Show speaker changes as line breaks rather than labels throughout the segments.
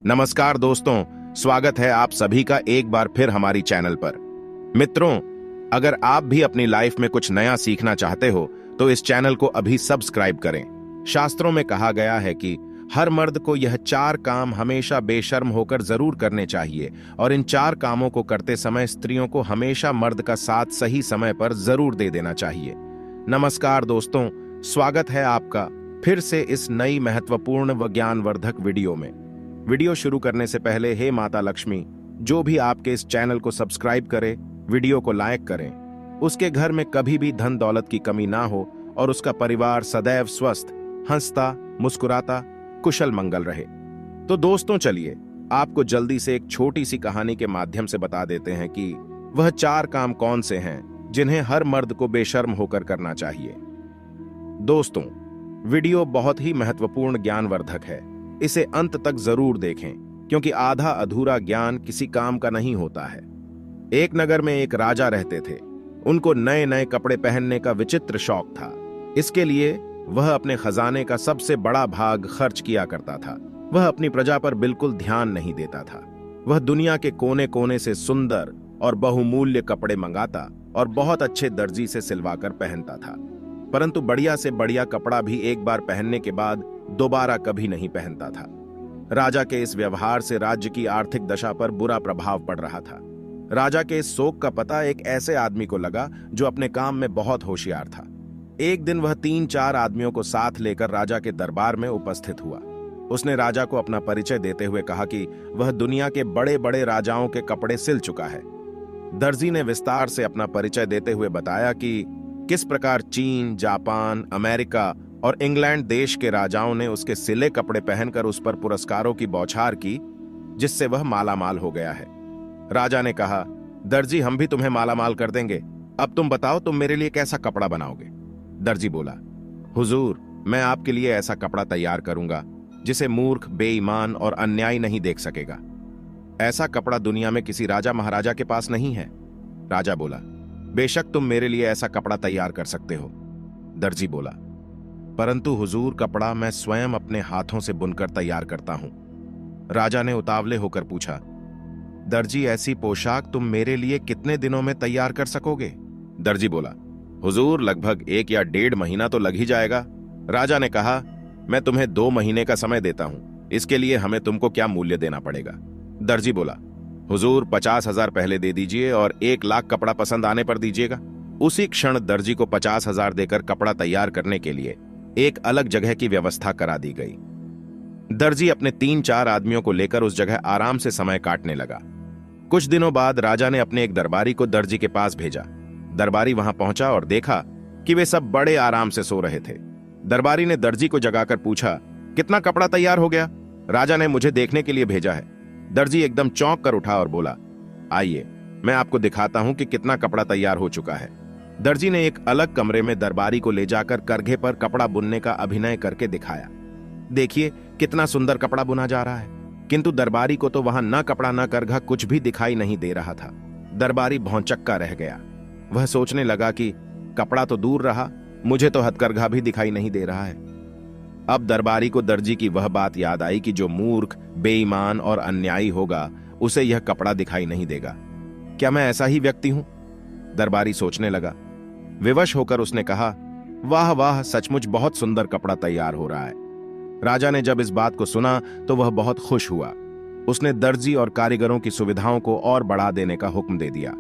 नमस्कार दोस्तों, स्वागत है आप सभी का एक बार फिर हमारी चैनल पर। मित्रों, अगर आप भी अपनी लाइफ में कुछ नया सीखना चाहते हो तो इस चैनल को अभी सब्सक्राइब करें। शास्त्रों में कहा गया है कि हर मर्द को यह 4 काम हमेशा बेशर्म होकर जरूर करने चाहिए और इन 4 कामों को करते समय स्त्रियों को हमेशा मर्द का साथ सही समय पर जरूर दे देना चाहिए। नमस्कार दोस्तों, स्वागत है आपका फिर से इस नई महत्वपूर्ण व ज्ञानवर्धक वीडियो में। वीडियो शुरू करने से पहले हे माता लक्ष्मी, जो भी आपके इस चैनल को सब्सक्राइब करे, वीडियो को लाइक करें, उसके घर में कभी भी धन दौलत की कमी ना हो और उसका परिवार सदैव स्वस्थ, हंसता, मुस्कुराता, कुशल मंगल रहे। तो दोस्तों चलिए आपको जल्दी से एक छोटी सी कहानी के माध्यम से बता देते हैं कि वह 4 काम कौन से हैं जिन्हें हर मर्द को बेशर्म होकर करना चाहिए। दोस्तों, वीडियो बहुत ही महत्वपूर्ण ज्ञानवर्धक है, इसे अंत तक जरूर देखें क्योंकि आधा अधूरा ज्ञान किसी काम का नहीं होता है। एक नगर में एक राजा रहते थे। उनको नए नए कपड़े पहनने का विचित्र शौक था। इसके लिए वह अपने खजाने का सबसे बड़ा भाग खर्च किया करता था। वह अपनी प्रजा पर बिल्कुल ध्यान नहीं देता था। वह दुनिया के कोने कोने से सुंदर और बहुमूल्य कपड़े मंगाता और बहुत अच्छे दर्जी से सिलवाकर पहनता था, परंतु बढ़िया से बढ़िया कपड़ा भी एक बार पहनने के बाद दोबारा कभी नहीं पहनता था। राजा के इस व्यवहार से राज्य की आर्थिक दशा पर बुरा प्रभाव पड़ रहा था। राजा के इस शौक का पता एक ऐसे आदमी को लगा जो अपने काम में बहुत होशियार था। एक दिन वह 3-4 आदमियों को साथ लेकर राजा के दरबार में उपस्थित हुआ। उसने राजा को अपना परिचय देते हुए कहा कि वह दुनिया के बड़े बड़े राजाओं के कपड़े सिल चुका है। दर्जी ने विस्तार से अपना परिचय देते हुए बताया कि किस प्रकार चीन, जापान, अमेरिका और इंग्लैंड देश के राजाओं ने उसके सिले कपड़े पहनकर उस पर पुरस्कारों की बौछार की, जिससे वह मालामाल हो गया है। राजा ने कहा, दर्जी, हम भी तुम्हें मालामाल कर देंगे। अब तुम बताओ, तुम मेरे लिए कैसा कपड़ा बनाओगे? दर्जी बोला, हुजूर, मैं आपके लिए ऐसा कपड़ा तैयार करूंगा जिसे मूर्ख, बेईमान और अन्यायी नहीं देख सकेगा। ऐसा कपड़ा दुनिया में किसी राजा महाराजा के पास नहीं है। राजा बोला, बेशक तुम मेरे लिए ऐसा कपड़ा तैयार कर सकते हो। दर्जी बोला, परंतु हुजूर, कपड़ा मैं स्वयं अपने हाथों से बुनकर तैयार करता हूं। राजा ने उतावले होकर पूछा, दर्जी, ऐसी पोशाक तुम मेरे लिए कितने दिनों में तैयार कर सकोगे? दर्जी बोला, हुजूर, लगभग 1 या 1.5 महीना तो लग ही जाएगा। राजा ने कहा, मैं तुम्हें 2 महीने का समय देता हूं। इसके लिए हमें तुमको क्या मूल्य देना पड़ेगा? दर्जी बोला, हुजूर, 50,000 पहले दे दीजिए और 1 लाख कपड़ा पसंद आने पर दीजिएगा। उसी क्षण दर्जी को 50,000 देकर कपड़ा तैयार करने के लिए एक अलग जगह की व्यवस्था करा दी गई। दर्जी अपने 3-4 आदमियों को लेकर उस जगह आराम से समय काटने लगा। कुछ दिनों बाद राजा ने अपने एक दरबारी को दर्जी के पास भेजा। दरबारी वहां पहुंचा और देखा कि वे सब बड़े आराम से सो रहे थे। दरबारी ने दर्जी को जगाकर पूछा, कितना कपड़ा तैयार हो गया? राजा ने मुझे देखने के लिए भेजा है। दर्जी एकदम चौंक कर उठा और बोला, आइए, मैं आपको दिखाता हूं कि कितना कपड़ा तैयार हो चुका है। दर्जी ने एक अलग कमरे में दरबारी को ले जाकर करघे पर कपड़ा बुनने का अभिनय करके दिखाया। देखिए कितना सुंदर कपड़ा बुना जा रहा है। किंतु दरबारी को तो वहां न कपड़ा न करघा कुछ भी दिखाई नहीं दे रहा था। दरबारी भौंचक्का रह गया। वह सोचने लगा कि कपड़ा तो दूर रहा, मुझे तो हथकरघा भी दिखाई नहीं दे रहा है। अब दरबारी को दर्जी की वह बात याद आई कि जो मूर्ख, बेईमान और अन्यायी होगा उसे यह कपड़ा दिखाई नहीं देगा। क्या मैं ऐसा ही व्यक्ति हूं? दरबारी सोचने लगा। विवश होकर उसने कहा, वाह वाह, सचमुच बहुत सुंदर कपड़ा तैयार हो रहा है। राजा ने जब इस बात को सुना तो वह बहुत खुश हुआ। उसने दर्जी और कारीगरों की सुविधाओं को और बढ़ा देने का हुक्म दे दिया।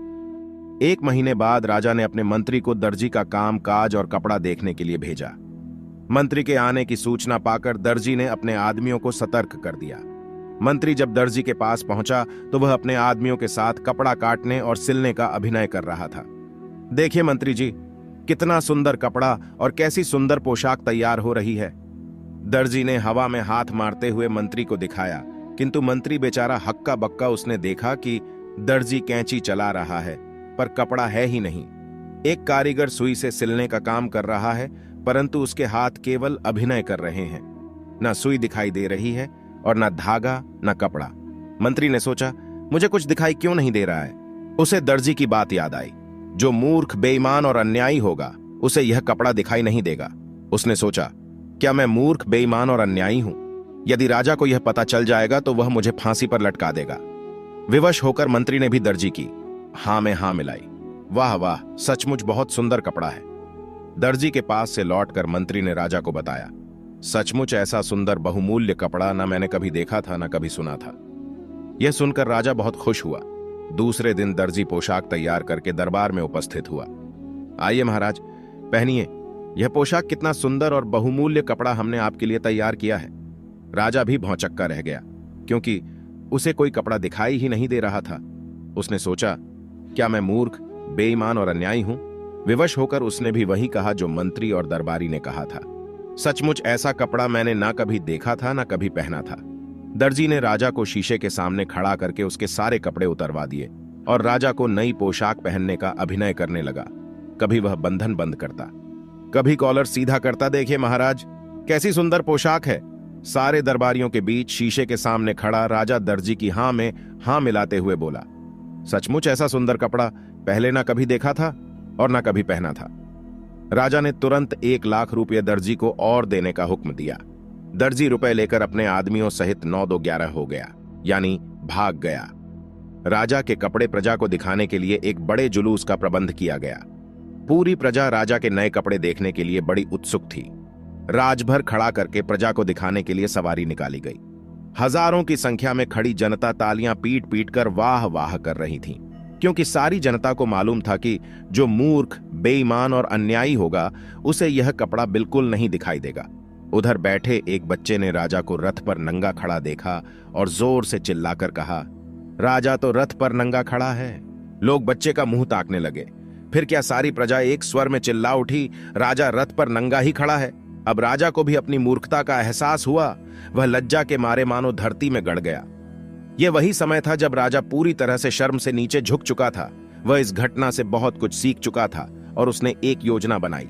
1 महीने बाद राजा ने अपने मंत्री को दर्जी का काम काज और कपड़ा देखने के लिए भेजा। मंत्री के आने की सूचना पाकर दर्जी ने अपने आदमियों को सतर्क कर दिया। मंत्री जब दर्जी के पास पहुंचा तो वह अपने आदमियों के साथ कपड़ा काटने और सिलने का अभिनय कर रहा था। देखिए मंत्री जी, कितना सुंदर कपड़ा और कैसी सुंदर पोशाक तैयार हो रही है। दर्जी ने हवा में हाथ मारते हुए मंत्री को दिखाया, किंतु मंत्री बेचारा हक्का बक्का उसने देखा कि दर्जी कैंची चला रहा है पर कपड़ा है ही नहीं। एक कारीगर सुई से सिलने का काम कर रहा है, परंतु उसके हाथ केवल अभिनय कर रहे हैं। न सुई दिखाई दे रही है और न धागा न कपड़ा। मंत्री ने सोचा, मुझे कुछ दिखाई क्यों नहीं दे रहा है। उसे दर्जी की बात याद आई, जो मूर्ख, बेईमान और अन्यायी होगा उसे यह कपड़ा दिखाई नहीं देगा। उसने सोचा, क्या मैं मूर्ख, बेईमान और अन्यायी हूं? यदि राजा को यह पता चल जाएगा तो वह मुझे फांसी पर लटका देगा। विवश होकर मंत्री ने भी दर्जी की हां में हां मिलाई। वाह वाह, सचमुच बहुत सुंदर कपड़ा है। दर्जी के पास से लौटकर मंत्री ने राजा को बताया, सचमुच ऐसा सुंदर बहुमूल्य कपड़ा न मैंने कभी देखा था न कभी सुना था। यह सुनकर राजा बहुत खुश हुआ। दूसरे दिन दर्जी पोशाक तैयार करके दरबार में उपस्थित हुआ। आइए महाराज, पहनिए, यह पोशाक कितना सुंदर और बहुमूल्य कपड़ा हमने आपके लिए तैयार किया है। राजा भी भौंचक्का रह गया, क्योंकि उसे कोई कपड़ा दिखाई ही नहीं दे रहा था। उसने सोचा, क्या मैं मूर्ख, बेईमान और अन्यायी हूं? विवश होकर उसने भी वही कहा जो मंत्री और दरबारी ने कहा था। सचमुच ऐसा कपड़ा मैंने ना कभी देखा था ना कभी पहना था। दर्जी ने राजा को शीशे के सामने खड़ा करके उसके सारे कपड़े उतरवा दिए और राजा को नई पोशाक पहनने का अभिनय करने लगा। कभी वह बंधन बंद करता, कभी कॉलर सीधा करता। देखिए महाराज, कैसी सुंदर पोशाक है। सारे दरबारियों के बीच शीशे के सामने खड़ा राजा दर्जी की हां में हां मिलाते हुए बोला, सचमुच ऐसा सुंदर कपड़ा पहले ना कभी देखा था और ना कभी पहना था। राजा ने तुरंत 1 लाख रुपये दर्जी को और देने का हुक्म दिया। दर्जी रुपए लेकर अपने आदमियों सहित 9-2-11 हो गया, यानी भाग गया। राजा के कपड़े प्रजा को दिखाने के लिए एक बड़े जुलूस का प्रबंध किया गया। पूरी प्रजा राजा के नए कपड़े देखने के लिए बड़ी उत्सुक थी। राजभर खड़ा करके प्रजा को दिखाने के लिए सवारी निकाली गई। हजारों की संख्या में खड़ी जनता तालियां पीट पीट कर वाह वाह कर रही थी, क्योंकि सारी जनता को मालूम था कि जो मूर्ख, बेईमान और अन्यायी होगा उसे यह कपड़ा बिल्कुल नहीं दिखाई देगा। उधर बैठे एक बच्चे ने राजा को रथ पर नंगा खड़ा देखा और जोर से चिल्लाकर कहा, राजा तो रथ पर नंगा खड़ा है। लोग बच्चे का मुंह ताकने लगे। फिर क्या सारी प्रजा एक स्वर में चिल्ला उठी, राजा रथ पर नंगा ही खड़ा है। अब राजा को भी अपनी मूर्खता का एहसास हुआ। वह लज्जा के मारे मानो धरती में गड़ गया। यह वही समय था जब राजा पूरी तरह से शर्म से नीचे झुक चुका था। वह इस घटना से बहुत कुछ सीख चुका था और उसने एक योजना बनाई।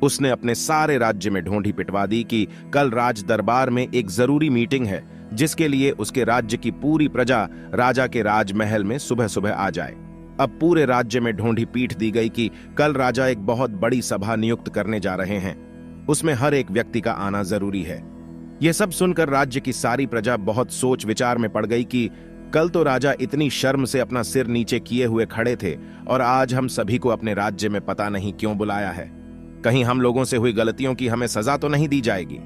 उसने अपने सारे राज्य में ढोंढी पिटवा दी कि कल राज दरबार में एक जरूरी मीटिंग है, जिसके लिए उसके राज्य की पूरी प्रजा राजा के राजमहल में सुबह सुबह आ जाए। अब पूरे राज्य में ढोंढी पीट दी गई कि कल राजा एक बहुत बड़ी सभा नियुक्त करने जा रहे हैं। उसमें हर एक व्यक्ति का आना जरूरी है। यह सब सुनकर राज्य की सारी प्रजा बहुत सोच विचार में पड़ गई कि कल तो राजा इतनी शर्म से अपना सिर नीचे किए हुए खड़े थे और आज हम सभी को अपने राज्य में पता नहीं क्यों बुलाया है। कहीं हम लोगों से हुई गलतियों की हमें सजा तो नहीं दी जाएगी।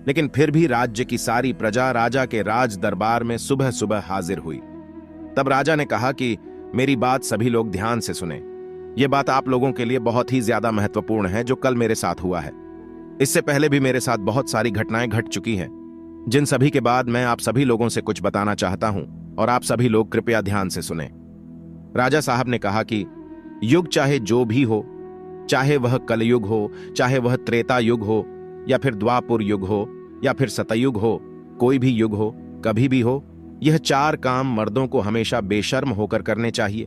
लेकिन फिर भी राज्य की सारी प्रजा राजा के राज दरबार में सुबह सुबह हाजिर हुई। तब राजा ने कहा कि मेरी बात सभी लोग ध्यान से सुने। यह बात आप लोगों के लिए बहुत ही ज्यादा महत्वपूर्ण है जो कल मेरे साथ हुआ है। इससे पहले भी मेरे साथ बहुत सारी घटनाएं घट चुकी हैं, जिन सभी के बाद मैं आप सभी लोगों से कुछ बताना चाहता हूं और आप सभी लोग कृपया ध्यान से सुने। राजा साहब ने कहा कि युग चाहे जो भी हो, चाहे वह कलयुग हो, चाहे वह त्रेता युग हो, या फिर द्वापुर युग हो, या फिर सतयुग हो, कोई भी युग हो, कभी भी हो, यह 4 काम मर्दों को हमेशा बेशर्म होकर करने चाहिए।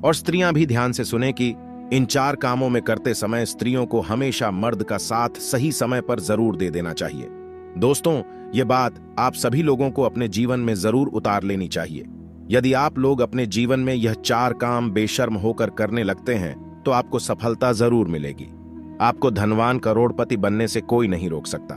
और स्त्रियां भी ध्यान से सुने कि इन 4 कामों में करते समय स्त्रियों को हमेशा मर्द का साथ सही समय पर जरूर दे देना चाहिए। दोस्तों, यह बात आप सभी लोगों को अपने जीवन में जरूर उतार लेनी चाहिए। यदि आप लोग अपने जीवन में यह 4 काम बेशर्म होकर करने लगते हैं तो आपको सफलता जरूर मिलेगी। आपको धनवान करोड़पति बनने से कोई नहीं रोक सकता।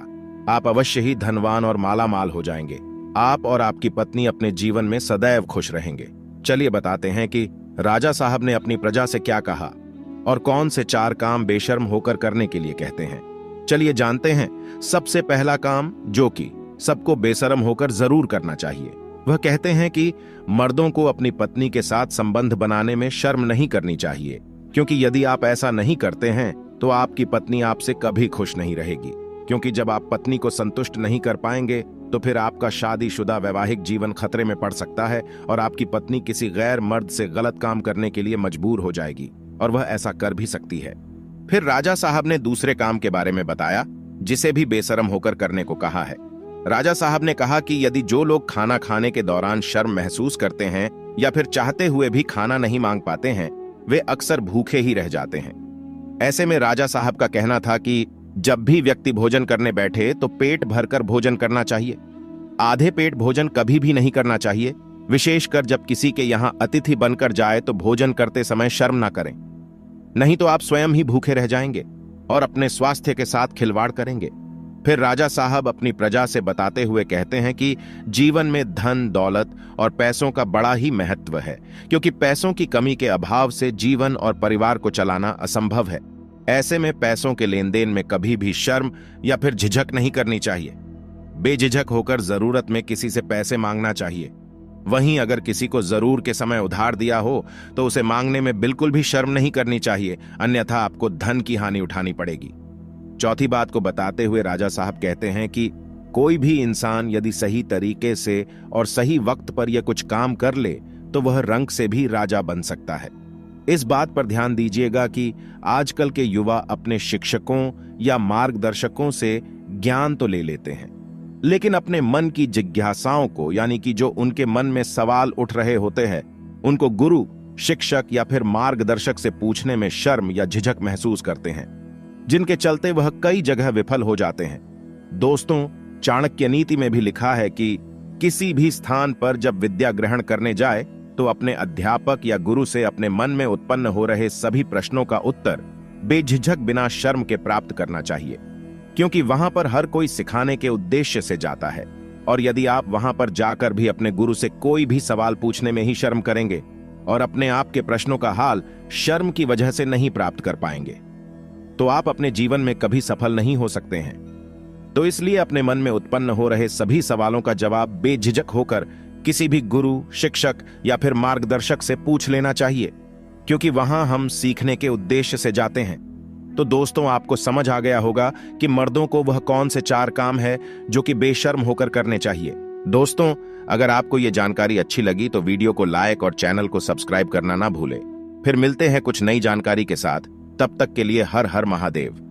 आप अवश्य ही धनवान और मालामाल हो जाएंगे। आप और आपकी पत्नी अपने जीवन में सदैव खुश रहेंगे। चलिए बताते हैं कि राजा साहब ने अपनी प्रजा से क्या कहा और कौन से 4 काम बेशर्म होकर करने के लिए कहते हैं। चलिए जानते हैं। सबसे पहला काम, जो कि सबको बेशर्म होकर जरूर करना चाहिए, वह कहते हैं कि मर्दों को अपनी पत्नी के साथ संबंध बनाने में शर्म नहीं करनी चाहिए, क्योंकि यदि आप ऐसा नहीं करते हैं तो आपकी पत्नी आपसे कभी खुश नहीं रहेगी। क्योंकि जब आप पत्नी को संतुष्ट नहीं कर पाएंगे तो फिर आपका शादीशुदा वैवाहिक जीवन खतरे में पड़ सकता है और आपकी पत्नी किसी गैर मर्द से गलत काम करने के लिए मजबूर हो जाएगी, और वह ऐसा कर भी सकती है। फिर राजा साहब ने दूसरे काम के बारे में बताया, जिसे भी बेशर्म होकर करने को कहा है। राजा साहब ने कहा कि यदि जो लोग खाना खाने के दौरान शर्म महसूस करते हैं या फिर चाहते हुए भी खाना नहीं मांग पाते हैं, वे अक्सर भूखे ही रह जाते हैं। ऐसे में राजा साहब का कहना था कि जब भी व्यक्ति भोजन करने बैठे तो पेट भरकर भोजन करना चाहिए। आधे पेट भोजन कभी भी नहीं करना चाहिए, विशेषकर जब किसी के यहां अतिथि बनकर जाए तो भोजन करते समय शर्म ना करें, नहीं तो आप स्वयं ही भूखे रह जाएंगे और अपने स्वास्थ्य के साथ खिलवाड़ करेंगे। फिर राजा साहब अपनी प्रजा से बताते हुए कहते हैं कि जीवन में धन दौलत और पैसों का बड़ा ही महत्व है, क्योंकि पैसों की कमी के अभाव से जीवन और परिवार को चलाना असंभव है। ऐसे में पैसों के लेन देन में कभी भी शर्म या फिर झिझक नहीं करनी चाहिए। बेझिझक होकर जरूरत में किसी से पैसे मांगना चाहिए। वहीं अगर किसी को जरूर के समय उधार दिया हो तो उसे मांगने में बिल्कुल भी शर्म नहीं करनी चाहिए, अन्यथा आपको धन की हानि उठानी पड़ेगी। चौथी बात को बताते हुए राजा साहब कहते हैं कि कोई भी इंसान यदि सही तरीके से और सही वक्त पर यह कुछ काम कर ले तो वह रंक से भी राजा बन सकता है। इस बात पर ध्यान दीजिएगा कि आजकल के युवा अपने शिक्षकों या मार्गदर्शकों से ज्ञान तो ले लेते हैं, लेकिन अपने मन की जिज्ञासाओं को, यानी कि जो उनके मन में सवाल उठ रहे होते हैं, उनको गुरु, शिक्षक या फिर मार्गदर्शक से पूछने में शर्म या झिझक महसूस करते हैं, जिनके चलते वह कई जगह विफल हो जाते हैं। दोस्तों, चाणक्य नीति में भी लिखा है कि किसी भी स्थान पर जब विद्या ग्रहण करने जाए तो अपने अध्यापक या गुरु से अपने मन में उत्पन्न हो रहे सभी प्रश्नों का उत्तर बेझिझक बिना शर्म के प्राप्त करना चाहिए, क्योंकि वहां पर हर कोई सिखाने के उद्देश्य से जाता है। और यदि आप वहां पर जाकर भी अपने गुरु से कोई भी सवाल पूछने में ही शर्म करेंगे और अपने आप के प्रश्नों का हाल शर्म की वजह से नहीं प्राप्त कर पाएंगे, तो आप अपने जीवन में कभी सफल नहीं हो सकते हैं। तो इसलिए अपने मन में उत्पन्न हो रहे सभी सवालों का जवाब बेझिझक होकर किसी भी गुरु, शिक्षक या फिर मार्गदर्शक से पूछ लेना चाहिए, क्योंकि वहां हम सीखने के उद्देश्य से जाते हैं। तो दोस्तों, आपको समझ आ गया होगा कि मर्दों को वह कौन से 4 काम है जो कि बेशर्म होकर करने चाहिए। दोस्तों, अगर आपको यह जानकारी अच्छी लगी तो वीडियो को लाइक और चैनल को सब्सक्राइब करना ना भूलें। फिर मिलते हैं कुछ नई जानकारी के साथ। तब तक के लिए हर हर महादेव।